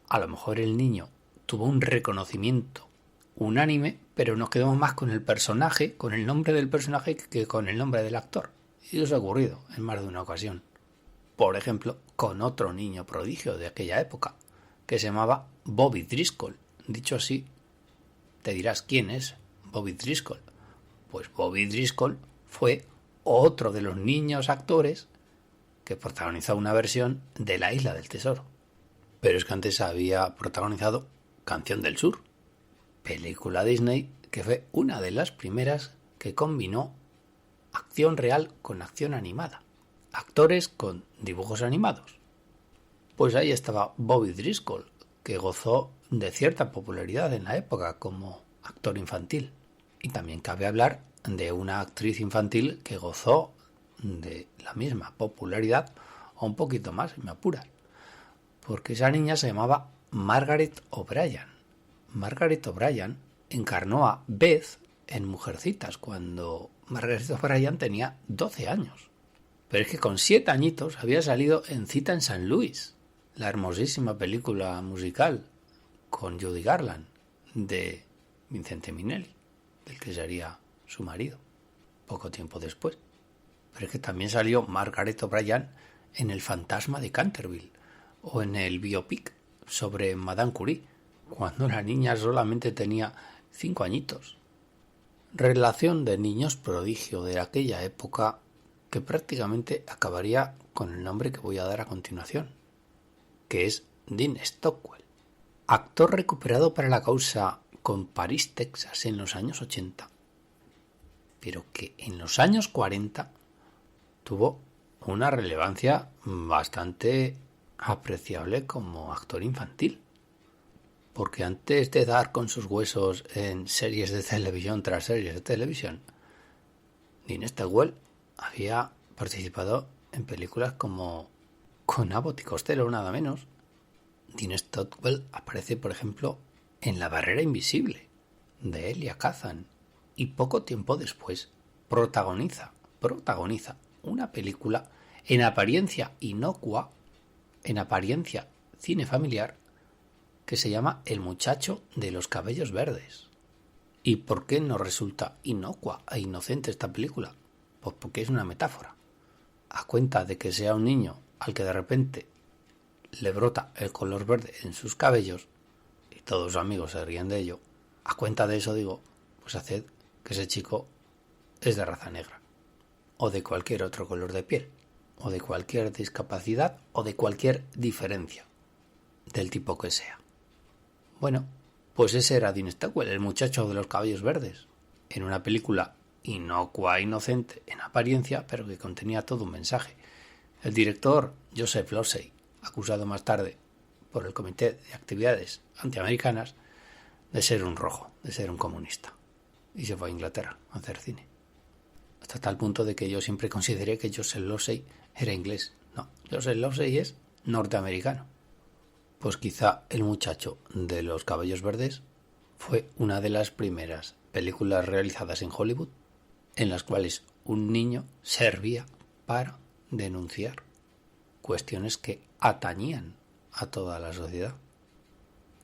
a lo mejor el niño tuvo un reconocimiento unánime, pero nos quedamos más con el personaje, con el nombre del personaje, que con el nombre del actor. Y eso ha ocurrido en más de una ocasión. Por ejemplo, con otro niño prodigio de aquella época, que se llamaba Bobby Driscoll. Dicho así, te dirás quién es Bobby Driscoll. Pues Bobby Driscoll fue otro de los niños actores que protagonizó una versión de La Isla del Tesoro. Pero es que antes había protagonizado Canción del Sur, película Disney que fue una de las primeras que combinó acción real con acción animada, actores con dibujos animados. Pues ahí estaba Bobby Driscoll, que gozó de cierta popularidad en la época como actor infantil. Y también cabe hablar de una actriz infantil que gozó de la misma popularidad o un poquito más, si me apuras, porque esa niña se llamaba Margaret O'Brien. Margaret O'Brien encarnó a Beth en Mujercitas cuando Margaret O'Brien tenía 12 años. Pero es que con 7 añitos había salido en Cita en San Luis, la hermosísima película musical con Judy Garland de Vincente Minnelli, del que sería su marido poco tiempo después. Pero es que también salió Margaret O'Brien en El fantasma de Canterville o en el biopic sobre Madame Curie, cuando la niña solamente tenía 5 añitos. Relación de niños prodigio de aquella época que prácticamente acabaría con el nombre que voy a dar a continuación, que es Dean Stockwell, actor recuperado para la causa con Paris, Texas en los años 80, pero que en los años 40 tuvo una relevancia bastante apreciable como actor infantil, porque antes de dar con sus huesos en series de televisión tras series de televisión, Dean Stockwell había participado en películas como Con Abbott y Costello, nada menos. Dean Stockwell aparece, por ejemplo, en La barrera invisible, de Elia Kazan, y poco tiempo después protagoniza una película en apariencia inocua, en apariencia cine familiar, que se llama El muchacho de los cabellos verdes. ¿Y por qué no resulta inocua e inocente esta película? Pues porque es una metáfora. A cuenta de que sea un niño al que de repente le brota el color verde en sus cabellos y todos sus amigos se ríen de ello, a cuenta de eso digo, pues haced que ese chico es de raza negra, o de cualquier otro color de piel, o de cualquier discapacidad, o de cualquier diferencia, del tipo que sea. Bueno, pues ese era Dean Stockwell, el muchacho de los cabellos verdes, en una película inocua, inocente en apariencia, pero que contenía todo un mensaje. El director Joseph Losey, acusado más tarde por el Comité de Actividades Antiamericanas de ser un rojo, de ser un comunista, y se fue a Inglaterra a hacer cine. Hasta tal punto de que yo siempre consideré que Joseph Losey era inglés. No, Joseph Losey es norteamericano. Pues quizá El muchacho de los cabellos verdes fue una de las primeras películas realizadas en Hollywood en las cuales un niño servía para denunciar cuestiones que atañían a toda la sociedad.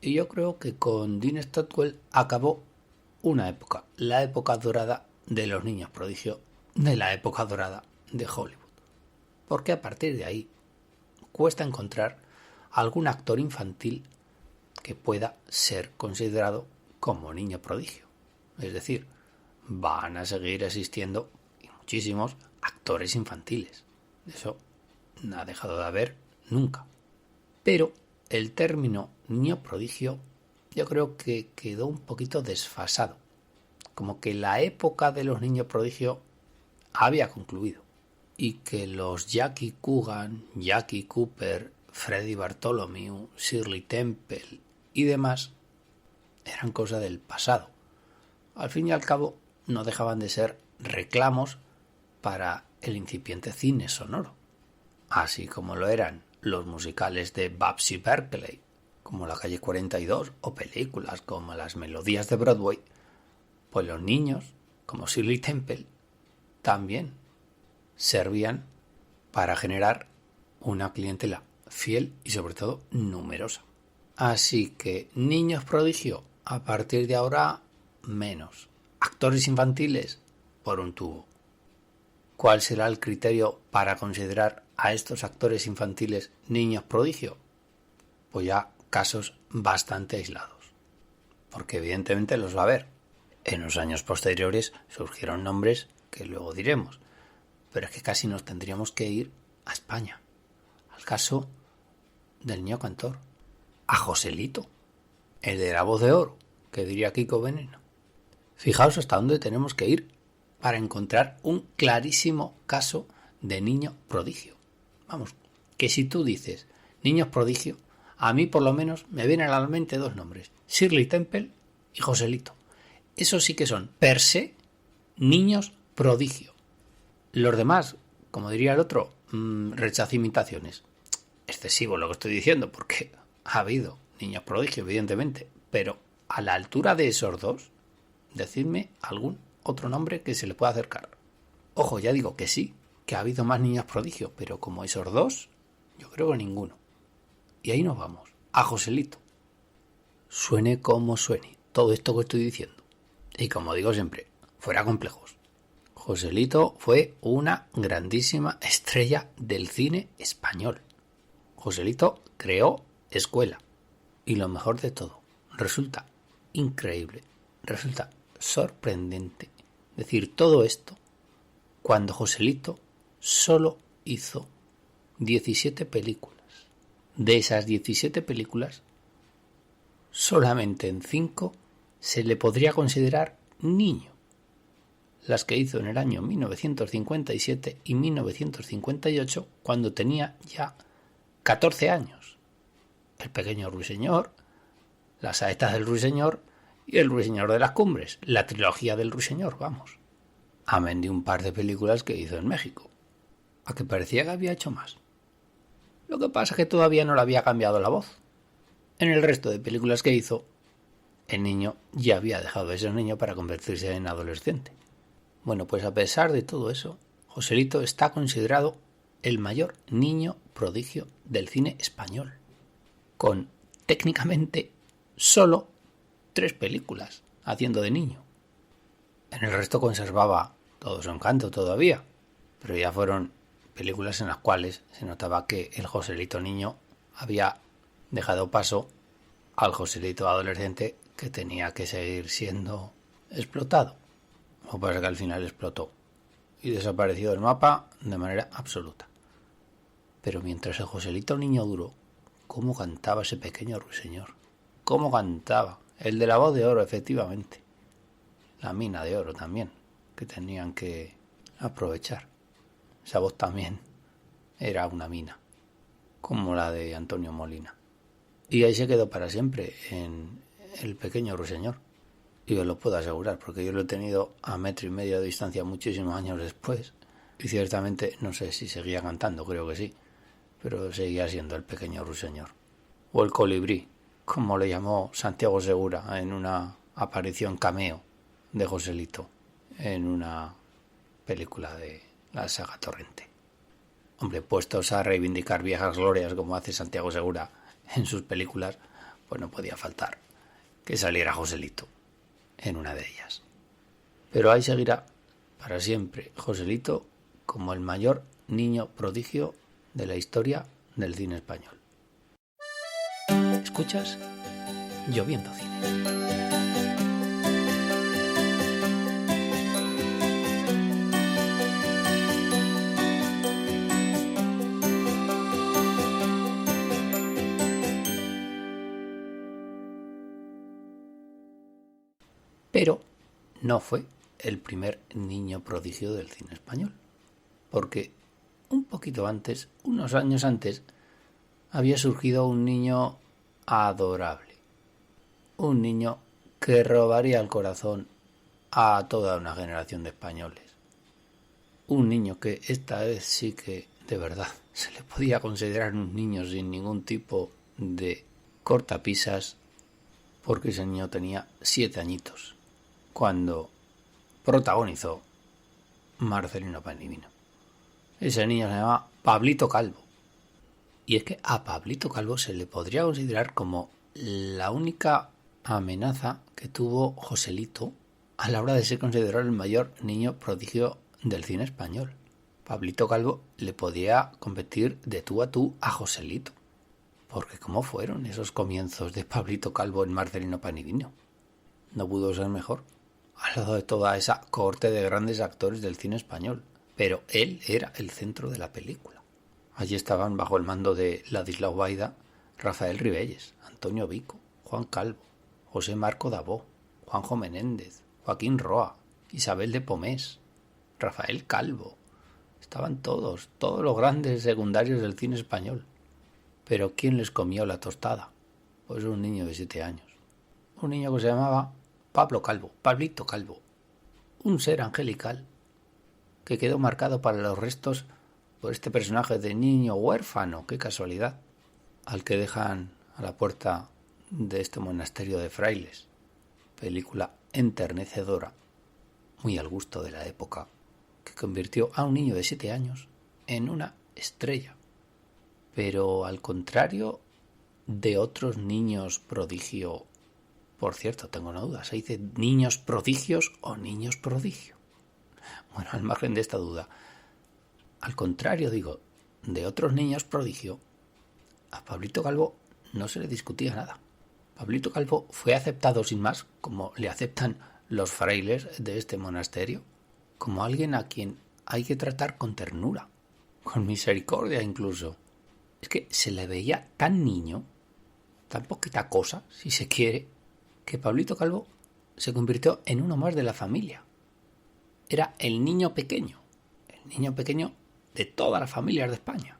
Y yo creo que con Dean Stockwell acabó una época, la época dorada de los niños prodigio, de la época dorada de Hollywood. Porque a partir de ahí cuesta encontrar algún actor infantil que pueda ser considerado como niño prodigio. Es decir, van a seguir existiendo muchísimos actores infantiles. Eso no ha dejado de haber nunca. Pero el término niño prodigio yo creo que quedó un poquito desfasado. Como que la época de los niños prodigio había concluido. Y que los Jackie Coogan, Jackie Cooper, Freddie Bartholomew, Shirley Temple y demás eran cosa del pasado. Al fin y al cabo no dejaban de ser reclamos para el incipiente cine sonoro, así como lo eran los musicales de Babsy Berkeley, como La calle 42, o películas como Las melodías de Broadway. Pues los niños, como Shirley Temple, también servían para generar una clientela fiel y sobre todo numerosa. Así que niños prodigio, a partir de ahora, menos. Actores infantiles, por un tubo. ¿Cuál será el criterio para considerar a estos actores infantiles niños prodigio? Pues ya casos bastante aislados. Porque evidentemente los va a haber. En los años posteriores surgieron nombres que luego diremos. Pero es que casi nos tendríamos que ir a España. Al caso del niño cantor. A Joselito, el de la voz de oro, que diría Kiko Veneno. Fijaos hasta dónde tenemos que ir para encontrar un clarísimo caso de niño prodigio. Vamos, que si tú dices niños prodigio, a mí por lo menos me vienen a la mente dos nombres, Shirley Temple y Joselito. Esos sí que son, per se, niños prodigio. Los demás, como diría el otro, rechazo imitaciones. Excesivo lo que estoy diciendo, porque ha habido niños prodigio, evidentemente, pero a la altura de esos dos, decidme algún otro nombre que se le pueda acercar. Ojo, ya digo que sí, que ha habido más niños prodigio, pero como esos dos, yo creo que ninguno. Y ahí nos vamos, a Joselito. Suene como suene, todo esto que estoy diciendo. Y como digo siempre, fuera complejos. Joselito fue una grandísima estrella del cine español. Joselito creó escuela. Y lo mejor de todo, resulta increíble, resulta sorprendente decir todo esto cuando Joselito solo hizo 17 películas. De esas 17 películas, solamente en 5 se le podría considerar niño. Las que hizo en el año 1957 y 1958, cuando tenía ya 14 años. El pequeño ruiseñor, las saetas del ruiseñor y el ruiseñor de las cumbres, la trilogía del ruiseñor, vamos. Amén de un par de películas que hizo en México, a que parecía que había hecho más. Lo que pasa es que todavía no le había cambiado la voz. En el resto de películas que hizo, el niño ya había dejado de ser niño para convertirse en adolescente. Bueno, pues a pesar de todo eso, Joselito está considerado el mayor niño prodigio del cine español, con técnicamente solo 3 películas haciendo de niño. En el resto conservaba todo su encanto todavía, pero ya fueron películas en las cuales se notaba que el Joselito niño había dejado paso al Joselito adolescente que tenía que seguir siendo explotado. Lo que pasa es que al final explotó y desapareció del mapa de manera absoluta. Pero mientras el Joselito niño duró, ¿cómo cantaba ese pequeño ruiseñor? ¿Cómo cantaba? El de la voz de oro, efectivamente. La mina de oro también, que tenían que aprovechar. Esa voz también era una mina, como la de Antonio Molina. Y ahí se quedó para siempre, en el pequeño ruiseñor. Y os lo puedo asegurar, porque yo lo he tenido a 1,5 metros de distancia muchísimos años después. Y ciertamente, no sé si seguía cantando, creo que sí, pero seguía siendo el pequeño ruiseñor. O el colibrí, como le llamó Santiago Segura en una aparición cameo de Joselito en una película de la saga Torrente. Hombre, puestos a reivindicar viejas glorias como hace Santiago Segura en sus películas, pues no podía faltar que saliera Joselito en una de ellas. Pero ahí seguirá para siempre Joselito como el mayor niño prodigio de la historia del cine español. ¿Escuchas? Lloviendo Cine. Pero no fue el primer niño prodigio del cine español, porque un poquito antes, unos años antes, había surgido un niño adorable, un niño que robaría el corazón a toda una generación de españoles, un niño que esta vez sí que de verdad se le podía considerar un niño sin ningún tipo de cortapisas, porque ese niño tenía 7 añitos cuando protagonizó Marcelino Pan y Vino. Ese niño se llama Pablito Calvo. Y es que a Pablito Calvo se le podría considerar como la única amenaza que tuvo Joselito a la hora de ser considerado el mayor niño prodigio del cine español. Pablito Calvo le podía competir de tú a Joselito. Porque ¿cómo fueron esos comienzos de Pablito Calvo en Marcelino Pan y Vino? No pudo ser mejor, al lado de toda esa cohorte de grandes actores del cine español. Pero él era el centro de la película. Allí estaban, bajo el mando de Ladislao Baida, Rafael Ribelles, Antonio Vico, Juan Calvo, José Marco Dabó, Juanjo Menéndez, Joaquín Roa, Isabel de Pomés, Rafael Calvo. Estaban todos los grandes secundarios del cine español. Pero ¿quién les comió la tostada? Pues un niño de 7 años. Un niño que se llamaba Pablito Calvo. Un ser angelical que quedó marcado para los restos por este personaje de niño huérfano, qué casualidad, al que dejan a la puerta de este monasterio de frailes. Película enternecedora, muy al gusto de la época, que convirtió a un niño de 7 años en una estrella. Pero al contrario de otros niños prodigio, por cierto, tengo una duda, ¿se dice niños prodigios o niños prodigio? Bueno, al margen de esta duda, al contrario, digo, de otros niños prodigio, a Pablito Calvo no se le discutía nada. Pablito Calvo fue aceptado sin más, como le aceptan los frailes de este monasterio, como alguien a quien hay que tratar con ternura, con misericordia incluso. Es que se le veía tan niño, tan poquita cosa, si se quiere, que Pablito Calvo se convirtió en uno más de la familia. Era el niño pequeño de todas las familias de España.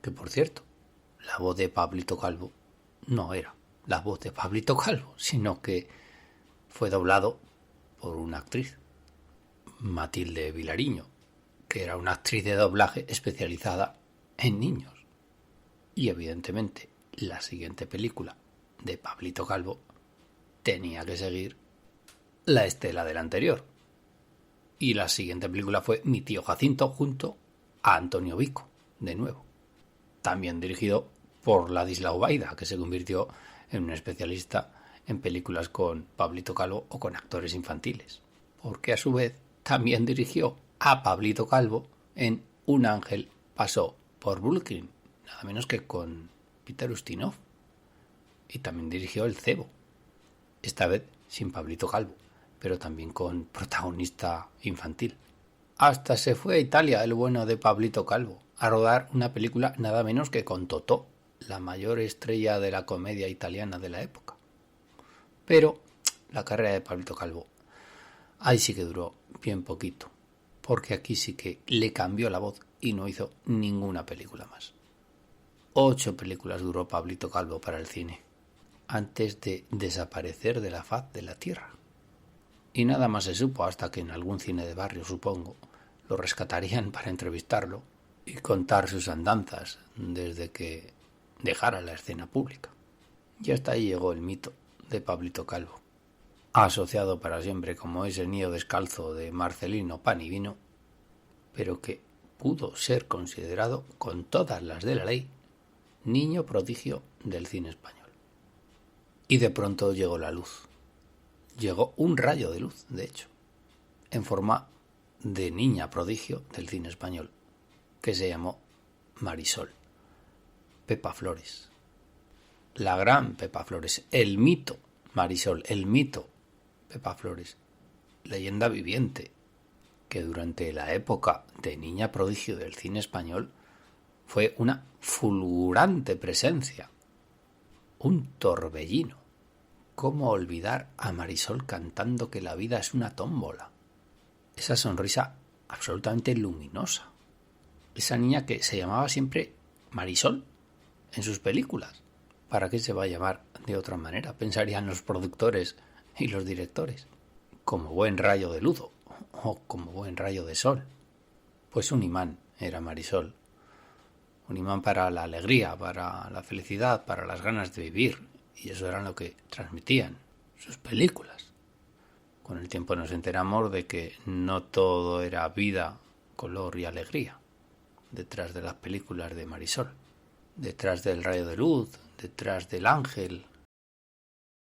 Que por cierto, la voz de Pablito Calvo no era la voz de Pablito Calvo, sino que fue doblado por una actriz, Matilde Vilariño, que era una actriz de doblaje especializada en niños. Y evidentemente la siguiente película de Pablito Calvo tenía que seguir la estela de la anterior. Y la siguiente película fue Mi tío Jacinto junto a Antonio Vico, de nuevo. También dirigido por Ladislao Baida, que se convirtió en un especialista en películas con Pablito Calvo o con actores infantiles. Porque a su vez también dirigió a Pablito Calvo en Un ángel pasó por Brooklyn, nada menos que con Peter Ustinov. Y también dirigió El cebo, esta vez sin Pablito Calvo, pero también con protagonista infantil. Hasta se fue a Italia el bueno de Pablito Calvo a rodar una película nada menos que con Totò, la mayor estrella de la comedia italiana de la época. Pero la carrera de Pablito Calvo ahí sí que duró bien poquito, porque aquí sí que le cambió la voz y no hizo ninguna película más. 8 películas duró Pablito Calvo para el cine, antes de desaparecer de la faz de la tierra. Y nada más se supo hasta que en algún cine de barrio, supongo, lo rescatarían para entrevistarlo y contar sus andanzas desde que dejara la escena pública. Y hasta ahí llegó el mito de Pablito Calvo, asociado para siempre como ese niño descalzo de Marcelino Pan y Vino, pero que pudo ser considerado con todas las de la ley niño prodigio del cine español. Y de pronto llegó la luz. Llegó un rayo de luz, de hecho, en forma de niña prodigio del cine español, que se llamó Marisol, Pepa Flores. La gran Pepa Flores, el mito Marisol, el mito Pepa Flores, leyenda viviente, que durante la época de niña prodigio del cine español fue una fulgurante presencia, un torbellino. ¿Cómo olvidar a Marisol cantando que la vida es una tómbola? Esa sonrisa absolutamente luminosa. Esa niña que se llamaba siempre Marisol en sus películas. ¿Para qué se va a llamar de otra manera? Pensarían los productores y los directores. Como buen rayo de luz o como buen rayo de sol. Pues un imán era Marisol. Un imán para la alegría, para la felicidad, para las ganas de vivir. Y eso era lo que transmitían sus películas. Con el tiempo nos enteramos de que no todo era vida, color y alegría detrás de las películas de Marisol. Detrás del rayo de luz, detrás del ángel